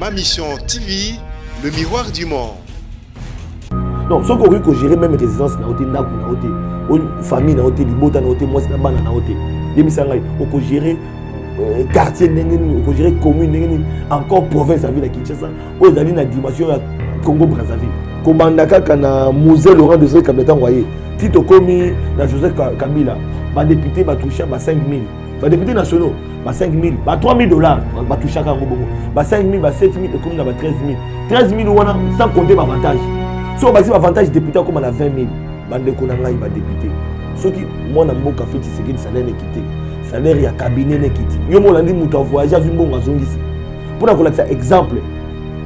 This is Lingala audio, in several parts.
Ma mission TV, le miroir du monde. Non, ce qu'on peut gérer même résidence na hôtel, na hôtel, famille na hôtel, libota na hôtel, moi c'est na bana na hôtel. Yebisanga, on peut gérer quartier on peut gérer commune encore province à ville à Kinshasa, aux allez na dimension à Congo Brazzaville. Kobandaka kana musée Laurent Désiré Kabila Ngoye. Tito komi na Joseph Kabila, ba député ba toucher ba 5 000. Ba député nationaux, ba 5 000, ba 3 000 dollars, ba toucher ka ngobongo. Ba 5 000, ba 7 000 et comme na ba 13 000. 13 000 wana sans compter l'avantage. Si on basi avantage député comme na 20 000, bande ko na ngai ba député. Soki mwana mboka feti sekedi salaire équité. Salaire ya cabinet équité. Yo mo landi muto voyage azu mbongo azongisi. Pour na ko lakisa exemple,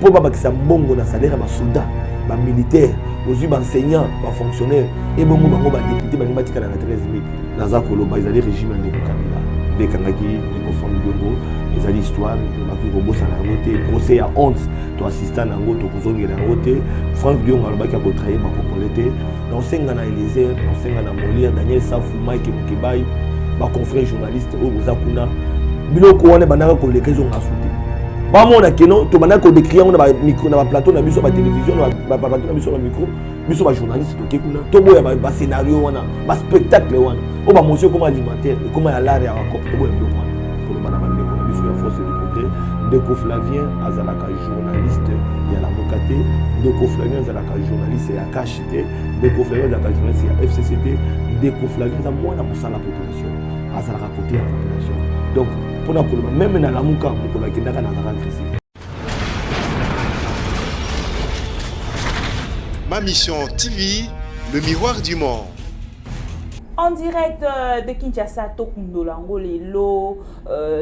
pour ba bakisa mbongo na salaire ba soldat, ba militaire, aux enseignants, ba fonctionnaires et bongo bango ba député ba ngba tika na 13 000. Naza koloba ezali régime ndeko Kabila. Bekangaki ndeko famille bongo, ezali histoire ba ko bossa na ngote, procès ya honte, to assistant na ngoto kozongela ngote, Franck Dion alobaki ko trahir ba kokolete, na senga na Eliezer, na senga na Molière, Daniel Safou, Mike Mukebai, ba confrère journaliste o bozakuna. Biloko wana banaka ko lekezo ngasuti. Ba mona keno to banaka ko décrire on ba micro na ba plateau na biso ba télévision na ba plateau na biso ba micro. Biso ba journaliste to kekuna to boya ba scénario wana ba spectacle wana o ba monsieur comme alimentaire et comme à l'art ya cop to boya biloko wana pour le bana bande ko biso ya force du progrès Ndeko Flavien azalaka journaliste ya la Mokate, Ndeko Flavien azalaka journaliste ya KHT, Ndeko Flavien azalaka journaliste ya FCCT, Ndeko Flavien za mwana musala population azalaka côté ya population. Donc pour na koloma même na la muka mokolo akendaka na rentrée. Ma mission TV, le miroir du monde. En direct de Kinshasa, Tokundolango lelo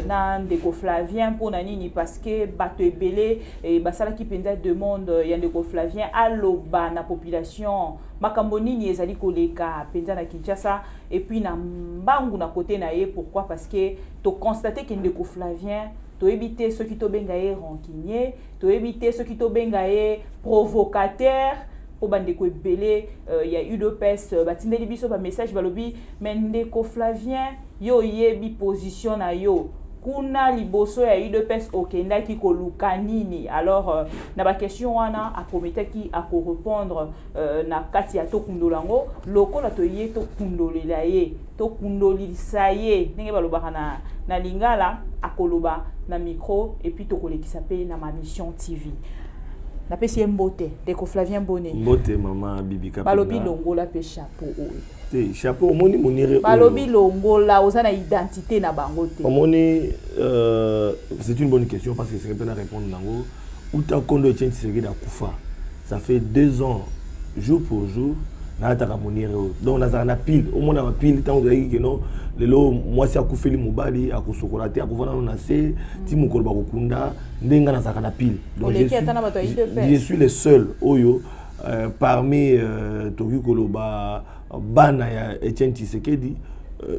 na Ndeko Flavien pour nanini parce que bato ebele et basala ki penza demande ya Ndeko Flavien aloba na population makambo nini ezali koleka penza na Kinshasa et puis na mbangu na côté na ye. Pourquoi? Parce que to constater que Ndeko Flavien to éviter ceux qui to benga ye rancunier, to éviter ceux qui to benga ye provocateur. Au bandeko ebele il y a eu de pes batindeli biso ba message balobi Ndeko Flavien yo yebi position na yo kuna liboso ya eu de pes okendaki koluka nini. Alors na ba question wana akometaki ako répondre na kati ya Tokundolango lokola to ye tokundolela ye tokundolisa ye ndenge balobaka na lingala akoloba na micro et puis tokolekisa pe na ma mission TV. Na pesi mbote Ndeko Flavien Bonne mbote mama bibi Kabila balobi longola pe chapeau te chapeau moni monire balobi longola osana identité na bango te moni c'est une bonne question parce que c'est pas répondre nango uta kondo etien tsegé da kufa ça fait 2 ans jour pour jour na ta monire donc na pile au monde na pile tant que que non lelo moi si akufeli mobali akusokola te akuvana na se ti mokolo ba kokunda ndenga na zakana pile. Donc je suis le seul oyo parmi Toki Koloba bana ya Etienne Tshisekedi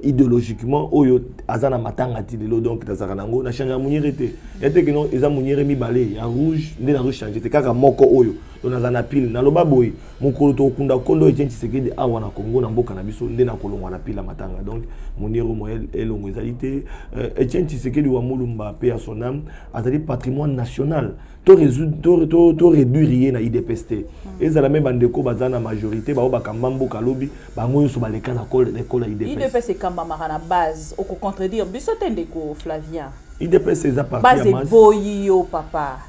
idéologiquement oyo azana matanga ti lelo donc tazakana ngo na changer muniere te ete que non eza muniere mi balé ya rouge ndé na changer te kaka moko oyo donc azana pile na loba boy mokolo to kunda kondo Etienne Tshisekedi awa na Congo na mboka na biso ndé na kolongwa na pile matanga donc muniere mo elongo ezalité Etienne Tshisekedi wa mulumba pe à son âme azali patrimoine national to réduire na IDPST ezala même bandeko bazana majorité ba bakamba mboka lobi bango yoso baleka na école IDPST kamba marana base au contredire biso Ndeko Flavien IDPST est à partir base boyo papa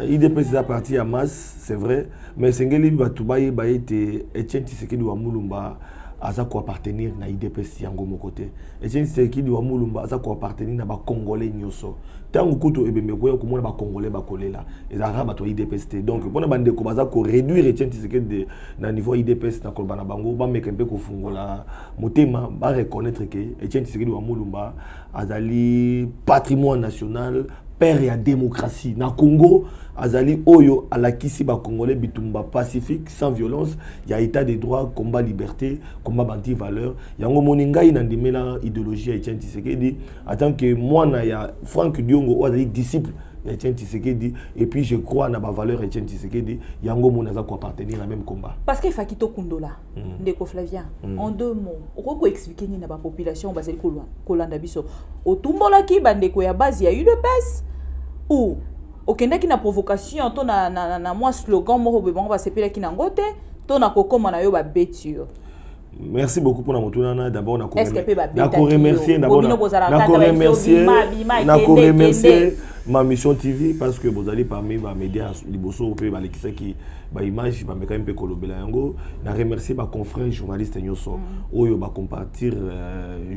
IDPST est à partir à masse c'est vrai mais sengeli batubaye ba été Etienne Tshisekedi wa mulumba aza ko appartenir na IDPST yango mokote Etienne Tshisekedi wa mulumba aza ko appartenir na ba congolais nyoso tango kuto ebembe ko komona ba congolais ba kolela ezara ba to IDPST donc pona bande ko baza ko réduire Etienne Tshisekedi na niveau IDPST na kolba na bango ba mekembe ko fungola motema ba reconnaître que Etienne Tshisekedi wa mulumba azali patrimoine national père ya démocratie na Congo azali oyo alakisi ba congolais bitumba pacifique sans violence ya état de droit combat liberté combat banti valeur yango moningai na ndimela idéologie ya Etienne Tshisekedi en tant que mwana ya Franck Diongo azali disciple ya Etienne Tshisekedi et puis je crois na ba valeur Etienne Tshisekedi yango mona za ko appartenir na même combat parce que faki to kundola Ndeko Flavien en 2 mots oko expliquer ni na ba population bazali kolanda biso otumbola ki bandeko ya base ya UDPS ou okendaki na provocation to na moi slogan moko be bango ba sepelaki na ngote to na kokoma na yo ba betio. Merci beaucoup pour la motounana. D'abord, on a remercié ma mission TV parce que vous allez parmi les médias, les bossos, qui image, quand même on a remercié ma confrère journaliste Nyoso, où il va compartir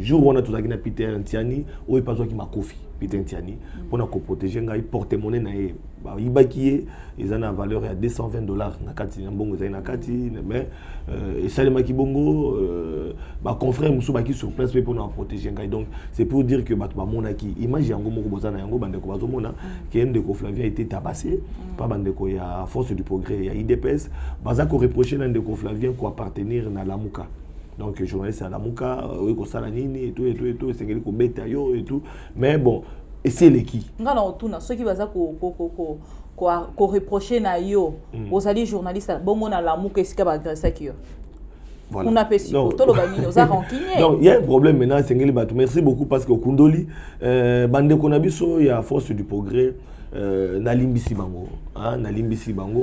jour où on a tout à Peter Ntiani, où il passe qui m'a confié Peter Ntiani pour nous protéger, il porte monnaie naïe. Il va qui ils ont une valeur à $220 na kati na bongo na kati mais et ça les maki bongo ba confrère musu ba qui sur place pour nous protéger donc c'est pour dire que ba mona qui image yango moko bozana yango bande ko bazomona qui ndeko Flavien a été tabassé par bande ko ya force du progrès ya IDPS baza ko reprocher ndeko Flavien ko appartenir na Lamuka. Donc journaliste à Lamuka oui ko sala nini et tout c'est ngeli ko beta yo et tout mais bon et c'est l'équipe ngana otuna ceux qui baza ko reprocher na yo aux alliés journalistes bongo na Lamuka esika ba agressa ki yo. Voilà. On a pesi to lo bani oza rancunier. Donc il y a un problème maintenant c'est ngeli batu merci beaucoup parce que Kundoli bande ko na biso ya force du progrès na limbisi bango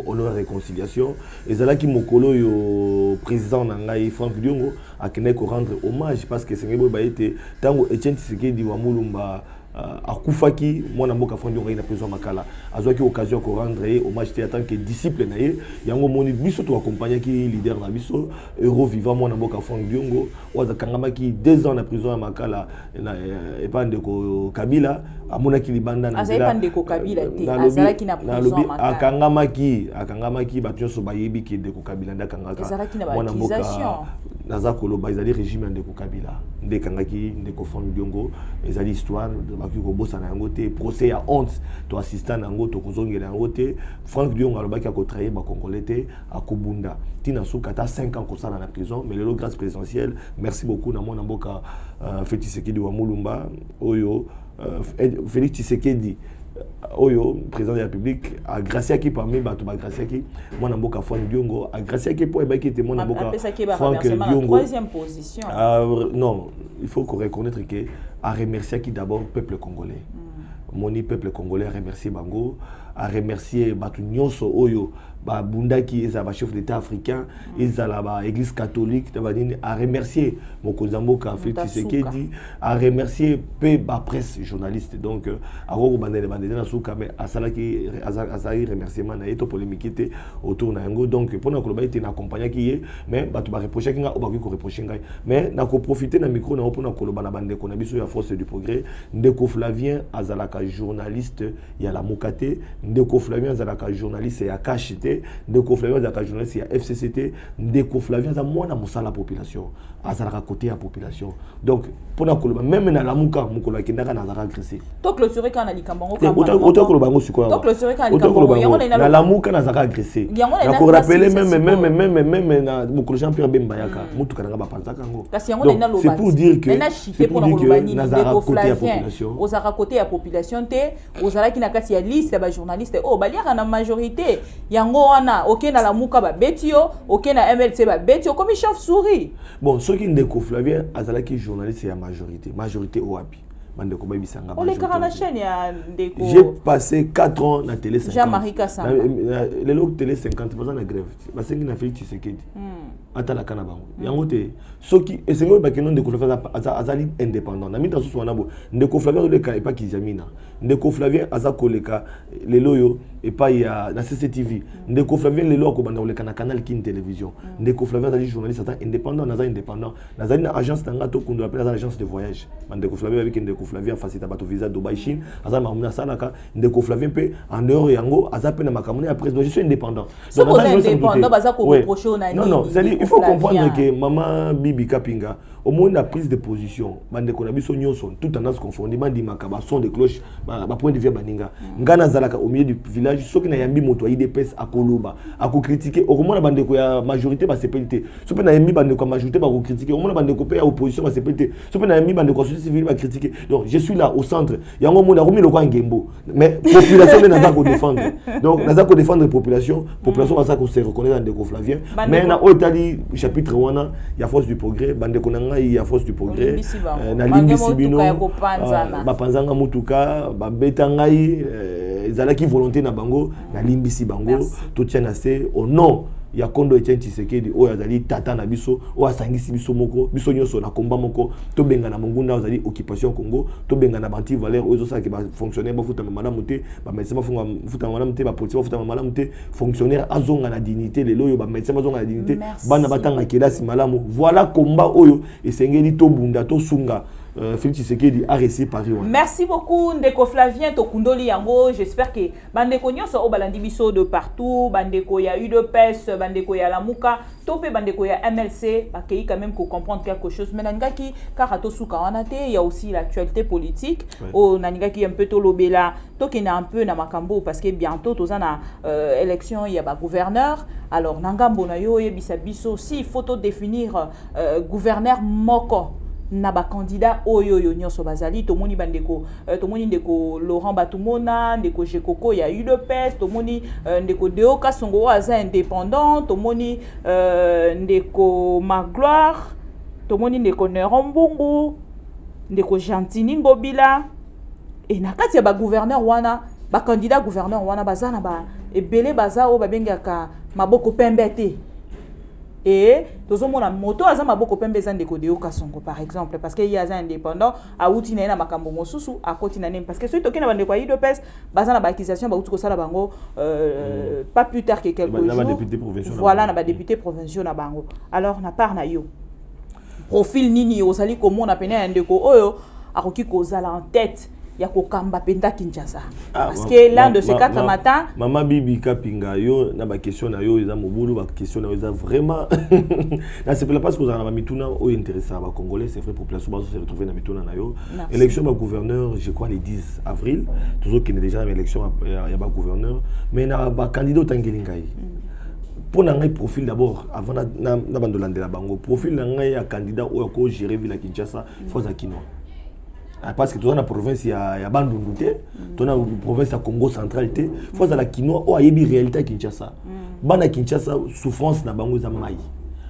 honneur réconciliation ezalaki mokolo yo président na ngai Franck Diongo akene ko rendre hommage parce que c'est ngebo ba été tango Etienne Tshisekedi wa Mulumba akufaki mwana mboka Franck Diongo na prison makala azwaki occasion ko rendre hommage en tant que disciple na ye yango moni biso to accompagner ki leader na biso euro vivant mwana mboka Franck Diongo waza kangamaki 2 ans na prison ya makala et pas de Kabila amonaki libanda na azali pande ko Kabila te azalaki na prison makala akangamaki batonso bayebi ki de ko Kabila ndakangaka mwana mboka naza koloba ezali régime de ko Kabila ndekangaki ndeko Franck Diongo ezali histoire baki ko bossa na yango te procès ya honte to assistant nango to kozongela yango te Franck Diongo alobaki ko trahir ba congolais te akobunda tina suka ta 5 ans ko sala na prison mais le grâce présidentielle merci beaucoup na mwana mboka Félix Tshisekedi wa Mulumba oyo Félix Tshisekedi oyo président de la République a gracié qui parmi bato ba gracié qui mwana mboka Franck Diongo a gracié qui pour ba qui était mwana mboka Franck Diongo troisième position. Non, il faut qu'on reconnaître que a remercié qui d'abord peuple congolais. Moni peuple congolais a remercié bango, a remercié batu nyonso oyo ba bundaki ezaba chef d'état africain, ezala ba église catholique a remercié mokozamboka Félix Tshisekedi, a remercié pe ba presse journaliste donc a roko bandele na suka mais asalaki azali remerciement na eto polémique autour na yango donc pour na koloba ete na accompagner ki mais batu ba reprocher kinga obaki ko reprocher ngai mais na ko profiter na micro na pour na koloba na bande ko na biso ya force du progrès ndeko Flavien azalaka journaliste ya la Mokate ndeko Flavien azalaka journaliste ya KHT ndeko Flavien azalaka journaliste ya FCCT ndeko Flavien za mwana musala population azalaka côté ya population donc pour na koloba même na Lamuka mukolo kindaka na azalaka agressé to clôturer kana likambango kama auto koloba ngo sikoya to clôturer kana likambango yango na Lamuka na azalaka agressé na ko rappeler même na mukolo Jean Pierre Bembayaka mutu kana ba panzaka ngo donc c'est pour dire que na azalaka côté ya population ozalaka côté ya population te ozalaki na kati ya liste ba journaliste oh baliaka na majorité yango wana OK na Lamuka ba betio OK na MLC ba betio comme chauve-souris bon ceux qui ndeko Flavien azalaki journaliste ya majorité oapi bandeko babisanga j'ai passé 4 ans na télé 50 Jean-Marie Kassamba les log télé 50% na grève basengi na Félix Tshisekedi atala kana bango yango te soki esengo bakeno ndeko Flavien azali indépendant na mita susu wanabo ndeko Flavien de ka epa kizamina ndeko Flavien azakoleka lelo yo epa ya na CCTV ndeko Flavien lelo akobanda koleka na canal Kin télévision ndeko Flavien azali journaliste indépendant nazali na agence tanga to kundo appelle agence de voyage ndeko Flavien avec ndeko Flavien facilita bato visa Dubai Chine azali mamuna salaka ndeko Flavien pe en dehors yango azape na makamune après je suis indépendant donc indépendant baza ko reprocher na non il faut comprendre que maman Bibi Kapinga au moins la prise de position bande ko na biso nyonso tout tendance confondue bandi makaba son de cloche ba point de vue baninga ngana zalaka au milieu du village soki na yambi moto IDPS akoloba ako critiquer au moins bande ko ya majorité ba CPLT soki na yambi bande ko majorité ba ko critiquer au moins bande ko pe ya opposition ba CPLT soki na yambi bande ko société civile ba critiquer donc je suis là au centre yango mona romi le kwa ngembo mais population na za ko défendre donc na za ko défendre population va ça ko se reconnaître dans ndeko Flavien mais na otali chapitre wana ya force du progrès bande ko na il y a force du progrès na limbisi bino ba panzanga mutuka ba beta ngai zalaki volonté na bango na limbisi bango to tiana se au nom ya Kondo Etienne Tshisekedi o azali tata na biso o asangisi biso moko biso nyonso na komba moko to benga na mongunda azali occupation Congo to benga na banti valeur o zo sa ke ba fonctionnaire ba futa malamu te ba médecin ba futa malamu te ba police ba futa malamu te fonctionnaire azonga na dignité lelo yo ba médecin bazonga na dignité bana batanga kelasi malamu voilà combat oyo esengeli to bunda to sunga Félix Tshisekedi a réussi Paris. Merci beaucoup Ndeko Flavien Tokundoli yango. J'espère que bandeko nyonso o balandi biso de partout, bandeko ya UDPS, bandeko ya Lamuka, topé bandeko ya MLC, bakei quand même ko comprendre quelque chose. Mais nangaki karato suka wanate, il y a aussi l'actualité politique. Oh nangaki un peu to lobela, tokena un peu na makambo parce que bientôt tozana élection il y a ba gouverneur. Alors nangambo na yo yebisa biso si photo définir gouverneur moko na ba candidat oyo yo nyonso bazali tomoni bandeko tomoni ndeko Laurent Batumona ndeko Jekoko ya UDPS tomoni ndeko Deoka Songo aza indépendant tomoni ndeko Magloire tomoni ndeko Nerombungu ndeko Gentini Ngobila et na kati ya ba gouverneur wana ba candidat gouverneur wana bazana ba ebele baza o babengaka maboko pembete. Et tous les gens moto aza maboko pembe za ndeko Deoka Songo par exemple parce que il y a un indépendant a outi na makambo mosusu a koti na nem parce que ceux qui na bandeko yi de pes baza na ba accusation ba outi ko sala bango pas plus tard que quelques jours voilà na ba député provinciaux na bango alors na part na yo profil nini osali comme on appelle un ndeko oyo akoki ko zala en tête ya kokamba penda Kinshasa parce que l'un de ces 4 matins Maman Bibi Kapinga yo na ba question na yo eza mobulu ba question na yo eza vraiment na c'est parce que vous en mituna o intéressant ba congolais c'est vrai population ba se retrouver na mituna na yo élection ba gouverneur je crois le 10 avril toujours qu'il est déjà une élection ya ba gouverneur mais na ba candidat tangelingai pour un profil d'abord avant na bandolande la bango profil na ngai ya candidat o ko gérer ville Kinshasa faut za kino parce que tu as la province il y a Bandundu tu as la province à Congo central te faut la kino o ayebi réalité Kinshasa bana Kinshasa souffrance na bango za mai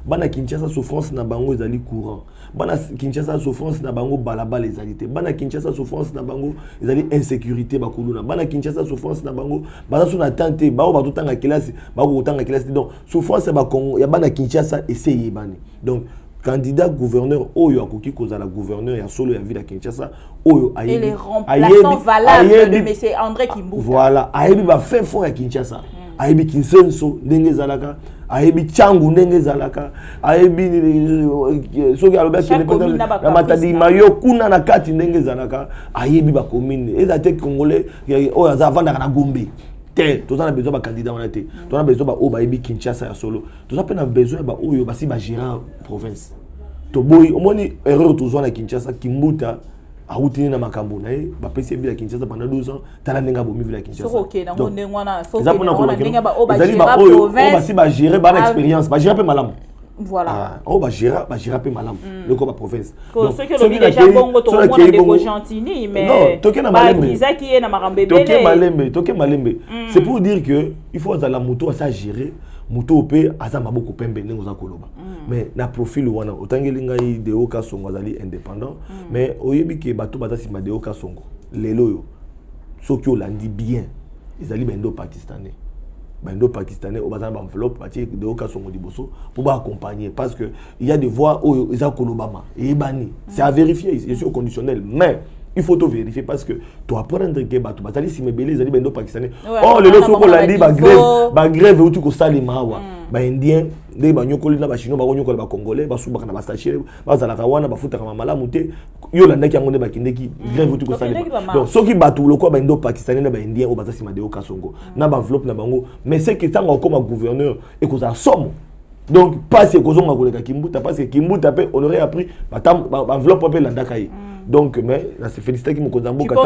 bana Kinshasa souffrance na bango ezali courant bana Kinshasa souffrance na bango balabala ezali te bana Kinshasa souffrance na bango ezali insécurité bakuluna bana Kinshasa souffrance na bango baza suna tante bao batutanga kelasi bako kutanga kelasi donc souffrance ba Congo ya bana Kinshasa essayer bani donc candidat gouverneur oyo akoki kozala gouverneur ya solo ya ville à Kinshasa oyo et les remplaçants valables de monsieur André Kimbuta voilà ayebi ba fait fond ya Kinshasa ayebi Kinsenso ndenge zalaka ayebi Changu ndenge zalaka ayebi soki aloba kene na matadi mayo kuna na kati ndenge zalaka ayebi ba commune ezate congolais oyo azavanda na Gombe tous on a besoin de candidats on a été on a besoin de oba ebi Kinshasa ya solo tous on a besoin ba oyo basi ba gérer province to boy au moins erreur tous on a Kinshasa Kimbuta a outini na makambo na e ba pesi ville Kinshasa pendant 12 ans tala ndenga bomi ville Kinshasa so OK na ngonde ngwana faut que na ndenga ba oba gérer province basi ba gérer ba expérience ba gérer pe malamu voilà on va gérer pe malamu le ko ba province donc ceux qui ont déjà bongo to mona de Gentini mais non toke na malembe Isaki est na makambe belé toke malembe c'est pour dire que il faut za la moto ça gérer moto pe aza maboko pembe ndenge za koloba mais na profil wana otangeli ngai Deoka Songo azali indépendant mais oyebi ke bato baza sima Deoka Songo lelo yo soki olandi bien ezali bendo pakistanais bando pakistanais au bazar enveloppe parti de Deoka Songo diboso pour accompagner parce que il y a des voix où ils ont kolobama et bani c'est à vérifier c'est au conditionnel mais il faut tout vérifier parce que tu apprendre que bato bazali si mebele ezali bando pakistanais oh le loso ko landi ba grève ou tu ko salima wa ba indien de ba nyokoli na ba chinois ba nyokoli ba congolais ba subaka na ba sachet ba zala kawana ba futa kama malamu te yo landa ki ngonde ba kindeki grève ou tu ko salima donc soki bato loko ba indo pakistanais na ba indien o ba sima Deoka Songo na ba enveloppe na bango mais c'est que ça comme gouverneur et que ça somme donc pas c'est kozonga koleka Kimbuta parce que Kimbuta pe on aurait appris ba enveloppe pe landa kai donc mais là c'est félicité qui me konzamboka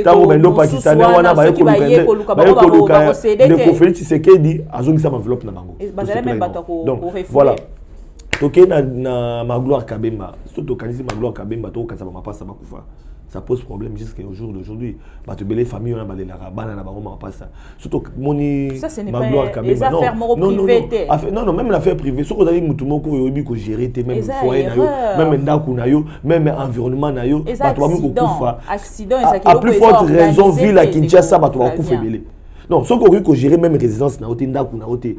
tango bendo pakistanais wana ba ekoluka de Félix Tshisekedi azongisa enveloppe na bango donc voilà toke na Magloire Kabemba surtout kanisi Magloire Kabemba to kasaba mapasa bakufa ça pose problème jusqu'au jour d'aujourd'hui. Bato belé famille on a balé la bana na bango pas ça. Surtout moni ça ce n'est Magloire pas les affaires privées. Non, même l'affaire privée. Ce qu'on a dit mutu moko yobi ko gérer même foyer na yo, même ndaku na yo, même environnement na yo, bato ba ko kufa. Accident à plus forte raison ville à Kinshasa bato ba kufa belé. Non, ce qu'on ko gérer même résidence na hotel ndaku na hotel,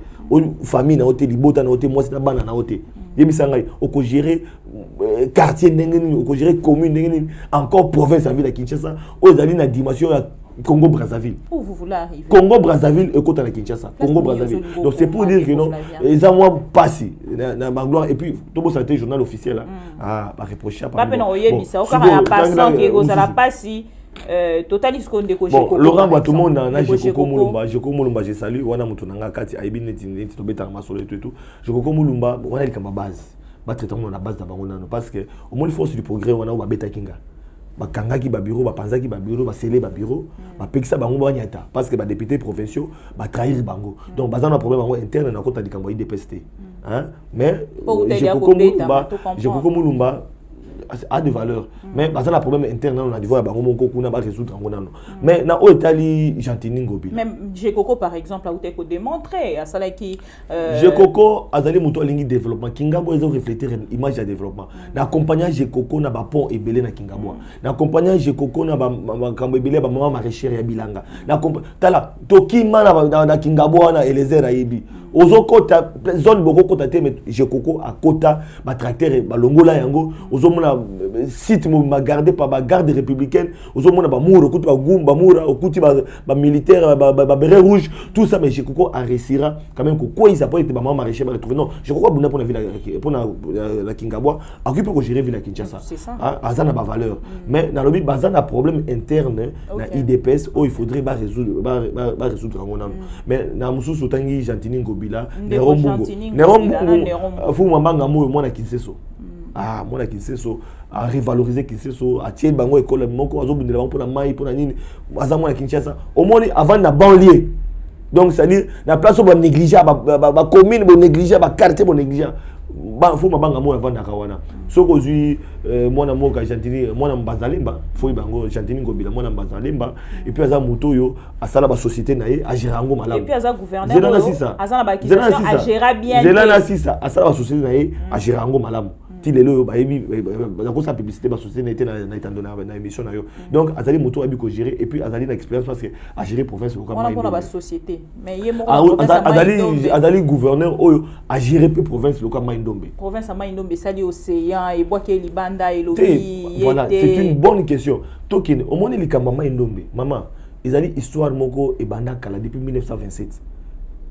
famille na hotel libota na hotel, moi c'est na bana na hotel. Yemisanga oko gérer quartier ndengeni, oko gérer commune ndengeni, encore province à ville à Kinshasa, aux ali na dimension ya Congo Brazzaville. Où vous voulez arriver? Congo Brazzaville et côté à Kinshasa. Congo Brazzaville. Donc c'est pour dire que non, ils ont moins passé na Magloire et puis tout le monde journal officiel là. Ah, pas reprocher pas. Pas peine oyebi ça. Au cas où passant qui go ça la passe totalis qu'on décoche. Bon, Laurent tout le monde na Jekoko Mulumba, je salue wana mutu nanga kati aibi neti to beta masolo et tout. Jekoko Mulumba, wana il kamba base. Ba traitement na base da bango nano parce que au moins force du progrès wana ba beta kinga. Bakangaki ba bureau, bapanzaki ba bureau, ba scellé ba bureau, ba pekisa bango ba nyata parce que ba députés provinciaux ba trahir bango. Donc bazana un problème bango interne na kota dikambo IDPST. Hein? Mais Jekoko Mulumba a de valeur. Mais parce que le problème interne on a dit voilà bango moko kuna ba résoudre ngo nano. Mais na o etali Gentini Ngobi. Même Jekoko par exemple a été démontré à cela qui Jekoko azali muto lingi développement Kingabo ils ont refléter une image de développement. Na accompagner Jekoko na ba pont ebelé na Kingabo. Na accompagner Jekoko na ba kambo ebelé ba maman maraîchère ya Bilanga. Na tala tokima na Kingabo na Elezer ayebi. Ozo kota zone boko kota te mais Jekoko à kota ba tracteur ba longola yango ozo mona site ma gardé par ba garde républicaine ozo mona ba moura okuti ba gumba moura okuti ba militaire ba béret rouge tout ça mais Jekoko a réussira quand même quoi ils apportent ba maman maraîcher ba retrouver non Jekoko buna pour la ville pour la Kingabo occupe pour gérer ville Kinshasa azana ba valeur mais dans le but bazana problème interne na IDPS il faudrait ba résoudre ngona mais na mususu tangi Gentini Bila Nerombungo fu mambanga moyo mwana Kinseso mwana Kinseso a revaloriser Kinseso a tirer bango école moko azobundela bango pona mai pona nini aza mwana Kinshasa au moins avant na banlieue donc c'est à dire na place ba négliger ba commune ba négliger ba quartier ba négliger fu mambanga moyo avant na kawana soko zui mwana moka Gentini mwana Mbazalemba foi bango Gentini Ngobila mwana Mbazalemba et puis aza motoyo asala ba société naye a gérer ngo malamu et puis aza gouverneur aza na ba accusation a gérer bien Zelana sisa asala ba société naye a gérer ngo malamu ti lelo ba yebi ba ko sa publicité ba société na été na itando na émission na yo donc azali moto abi ko gérer et puis azali na expérience parce que a gérer province ko comme on a ba société mais yé mo azali gouverneur oyo a gérer province ko comme province ma Indombe sali océan et bois ke libanda et lobi voilà c'est une bonne question tokine au moins likamba ma Indombe maman ezali histoire moko e banda kala depuis 1927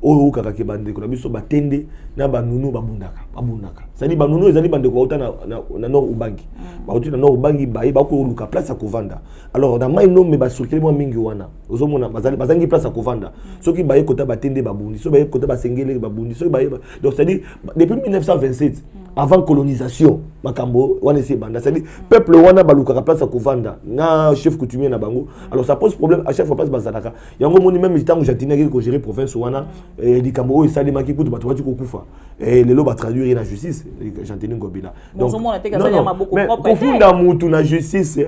oyo kaka ke bande ko na biso batende na banunu babundaka c'est-à-dire banunu ezali bande ko auta na nord ubangi ba auta na nord ubangi ba ko luka place à kovanda alors na mai nombe ba circuler mo mingi wana ozomona bazangi place à kovanda soki ba kota batende babundi so ba kota basengele babundi so ba donc c'est-à-dire depuis 1927 avant colonisation makambo wana c'est banda c'est-à-dire peuple wana ba luka place à kovanda na chef coutumier na bango alors ça pose problème à chaque fois place bazalaka yango moni même temps Gentini ko gérer province wana di kambo e sali maki kutu batu ko kufa et lelo ba traduire na justice Gentini Ngobila donc mais confunda mutu na justice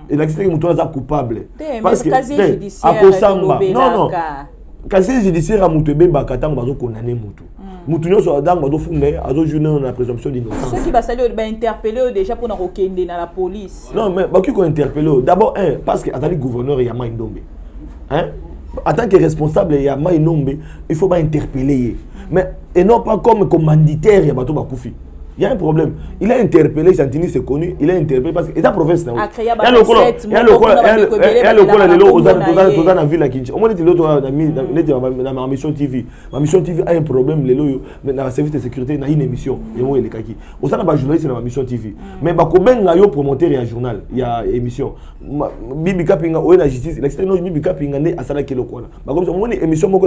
et la justice mutu aza coupable parce que akosamba non casier judiciaire a mutu be bakata bazo condamner mutu mutu nyoso adang bazo funda azo journée na présomption d'innocence ceux qui va saluer ba interpeller déjà pour na kokende na la police non mais ba qui ko interpeller d'abord parce que azali gouverneur ya Maindombe hein en tant que responsable il y a Maindombe il faut pas interpeller mais et non pas comme commanditaire ya bato bakufi. Il y a un problème. Il a interpellé, Gentini c'est connu, il a interpellé parce que c'est la province. Il y a le col, la ville à Kinshasa. Au moins, ma mission TV. Ma mission TV a un problème, dans le service de sécurité, il y a une émission. Au sein de la journaliste, dans ma mission TV. Mais il y a un promoteur et un journal, il y a une émission. Bibi Kapinga, ou la justice, l'extérieur, Bibi Kapinga, à Salaki Lokona. Comme ça, on a une émission, je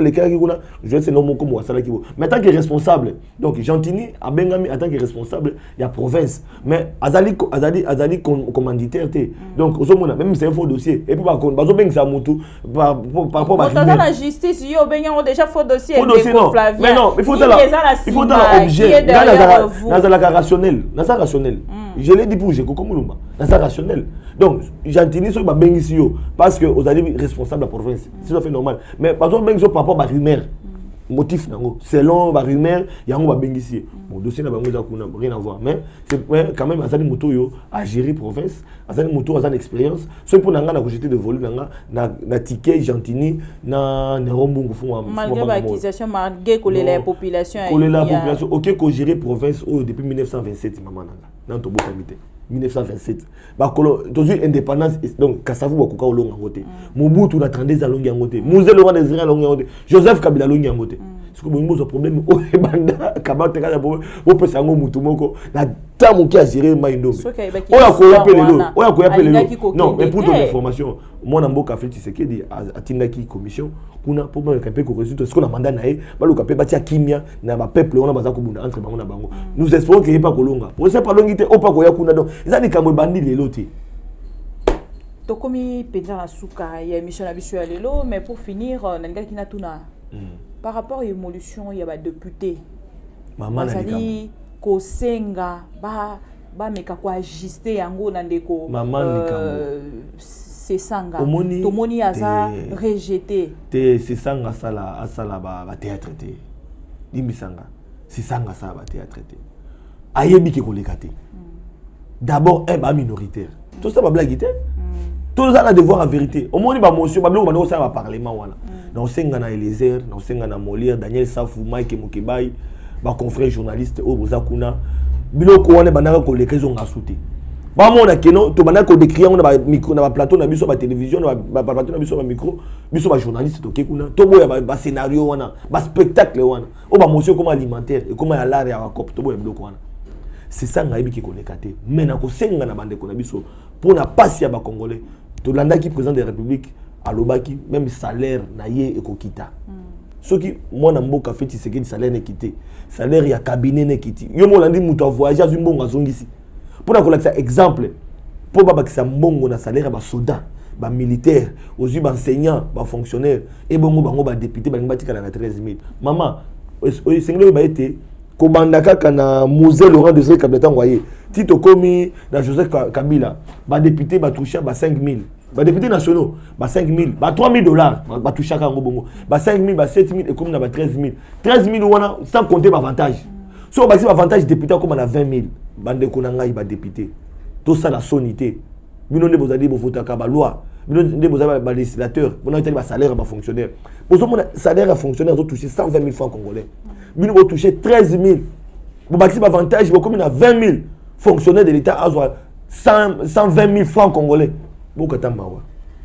vais nommer comme Salaki. Mais en tant que responsable, donc Gentini a Bengami en tant que responsable. Il y a province mais azali commanditaire donc même c'est un faux dossier et puis par contre par rapport à la justice yo déjà faux dossier mais non il faut dans l'objet dans la rationnel Je l'ai dit pour Jeko Komulumba. C'est rationnel. Donc, Gentini, c'est Bengisi parce que vous allez responsable de la province. C'est tout à fait normal. Mais par exemple, Bengisi par rapport à la rumeur. Motif selon la rumeur, il y a un Bengisi. Mon dossier n'a rien à voir. Mais c'est quand même Azali Moto à gérer province. Azali Moto a une expérience. Ce pour n'a pas rejeté de volume, na ticket Gentini, na Nerombungu. Malgré l'acquisition, malgré que la population. La population, ok, qu'on gère province depuis 1927, maman dans ton beau comité. 1927. Toujours indépendance, donc Kassavu Wakuka au long en côté. Mobutu na 32 ans long en côté. Mouze Laurent Désiré long en côté. Joseph Kabila long en côté. Ce que vous problème au banda kabate kala bo peut sango mutumoko na tamu qui a géré maindo. Oya ko yapele lo. Non, mais pour ton information, moi na mboka fait c'est que dit atindaki commission kuna pour moi capé ko résultat ce qu'on a mandat naé balo capé batia kimia na ba peuple on a baza ko bunda entre bango na bango. Nous espérons qu'il pas kolonga. Pour ça pas longité o pas ko ya kuna donc ezali kamwe bandi lelo te. Tokomi penza suka ya mission na biso ya lelo mais pour finir nanga kina tuna par rapport à l'évolution, il y a des députés. Maman Nazali Kosenga, meka ko ajuster yango na ndeko. Maman c'est sanga. Tomoni aza rejeté. C'est sanga sala ba théâtre té. Dimisanga. C'est sanga ça ba théâtre té. Ayebi ke ko lekate. D'abord un minoritaire. Tout ça ba blague té. Tout ça a devoir en vérité. Au moins ba monsieur ba blague ba ça va parlement wana. Na osenga na Eliezer, na osenga na Molière, Daniel Safou, Mike Mukebai, ba confrère journaliste o bozakuna. Biloko wana banaka ko lekezo ngasuté. Ba mona keno to banaka ko décrire on ba micro na ba plateau na biso ba télévision na ba plateau na biso ba micro, biso ba journaliste to kekuna. To boya ba scénario wana, ba spectacle wana. O ba monsieur comment alimentaire et comment ya l'art ya cop to boya biloko wana. C'est ça ngaibi ki ko lekate. Mais na ko senga na bande ko na biso pour na passe ya ba congolais. To landa qui président de la République alobaki même salaire na ye ekokita. Ce qui moi na mboka fait c'est que salaire ne quitté. Salaire ya cabinet ne quitté. Yo mo landi muto voyager azu mbongo azongisi. Pour na kolakisa exemple pour ba bakisa mbongo na salaire ba soldat, ba militaire, ozu ba enseignant, ba fonctionnaire et bongo bango ba député ba ngbatika na 13000. Maman, o sengelo ba été kobandaka kana Moselle Laurent Désiré Kabila ngoye. Tito komi na Joseph Kabila, ba député ba toucher ba 5000. Ba députés nationaux, ba 5000, ba 3000 dollars, ba toucher ka ngobongo. Ba 5000, ba 7000 et comme na ba 13000. 13000 wana sans compter ba avantage. So ba si ba avantage député comme na 20000, bande ko na ngai ba député. Tout ça la sonité. Bino ne bozali bo votaka ba loi. Bino ne bozali ba législateur, bino na ba salaire ba fonctionnaire. Bozo mon salaire à fonctionnaire doit toucher 120 000 francs congolais. Bino bo toucher 13 000. Bo ba si ba avantage bo comme na 20 000 fonctionnaires de l'état a 120 000 francs congolais. Bokata mawa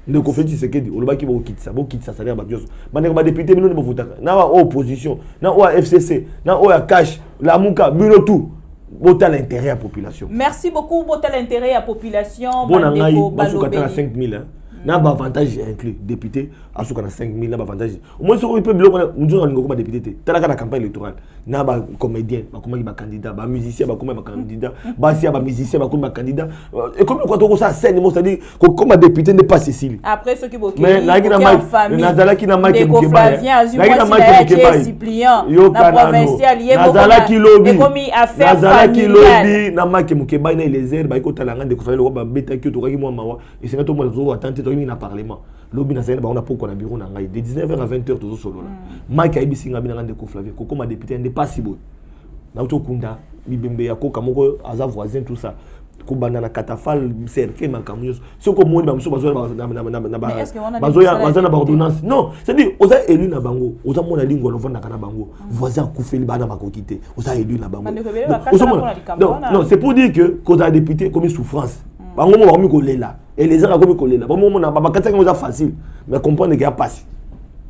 ndeko feti sekedi olobaki bokitisa salaire ba bioso bandeko ba député bino ne bovutaka na wa opposition na wa FCC na wa cash la muka bino tout bota l'intérêt à population. Merci beaucoup bota l'intérêt à population. Bandeko balobé 5 000 na ba avantage inclus député asuka na 5 000 na ba avantage au moins on peut biloko nous on ngoko ba député talaka na campagne électorale na ba comédien ba komaki ba candidat ba musicien ba komaki ba candidat ba sia ba musicien ba komaki ba candidat et comme quand on ça scène moi c'est-à-dire comme un député n'est pas Cécile après ce qui bokki mais na kina Mike nazala kina Mike Mukebai na kina Mike Mukebai yo na provincial nazala ki lobby comme affaire nazala ki lobby na Mike Mukebai na Eliezer ba ko talanga de ko fale ba beta ki to ka ki moi mawa et c'est tout moi zo attendre na parlement lobby na sene ba on a pourquoi na bureau na ngai de 19h à 20h toujours solo là Mike aibisi ngabi na ngande ko Flavie ko ma député n'est pas si beau na to kunda bibembe ya ko kamoko aza voisin tout ça ko banda na katafal cercle makamuyo soko moni ba mso bazo na bazo na ordonnance non c'est dire oza élu na bango oza mona lingwa no vanda kana bango voisin kufeli bana makokité oza élu na bango non c'est pour dire que oza député comme souffrance bango mo ba mi ko lela et les gens comme kolela bon moment na ba kataka mo za facile mais comprendre qu'il y a pas.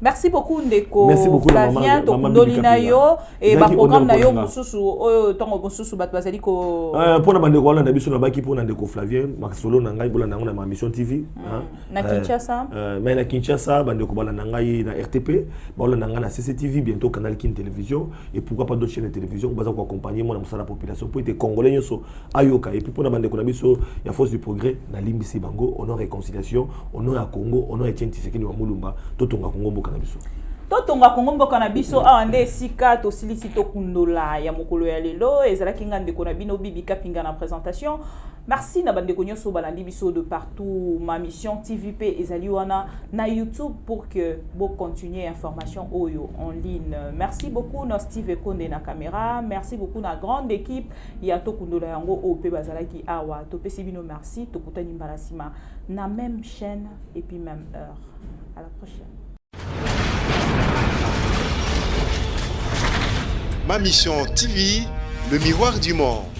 Merci beaucoup Ndeko. Merci beaucoup Flavien Tokundolina yo et ba programme na yo mususu oyo tongo mususu bat bazali ko pour na bande ko na biso na baki pour na Ndeko Flavien makasolo na ngai bola na ngona ma mission TV na Kinshasa mais na Kinshasa bande ko bola na ngai na RTP bola na ngana na CCTV bientôt Canal Kin télévision et pourquoi pas d'autres chaînes de télévision baza ko accompagner moi na musala population pour être congolais nyoso ayoka et puis pour na bande ko na biso ya force du progrès na limbisi bango honneur réconciliation honneur à Congo honneur Etienne Tshisekedi wa Mulumba totonga Congo. totonga kongo mboka na biso awa nde esika tosilisi tokundola ya mokolo ya lelo ezalaki nga ndeko na bino Bibi Kapinga na présentation. Merci na bandeko nyonso balandi biso de partout. Ma mission TVP ezali wana na YouTube pour que vous continuez information oyo en ligne. Merci beaucoup na Steve Konde na caméra. Merci beaucoup na grande équipe ya tokundola yango OP bazalaki awa. Topesi bino merci tokutani mbarasima na même chaîne et puis même heure. À la prochaine. Ma mission TV, le miroir du monde.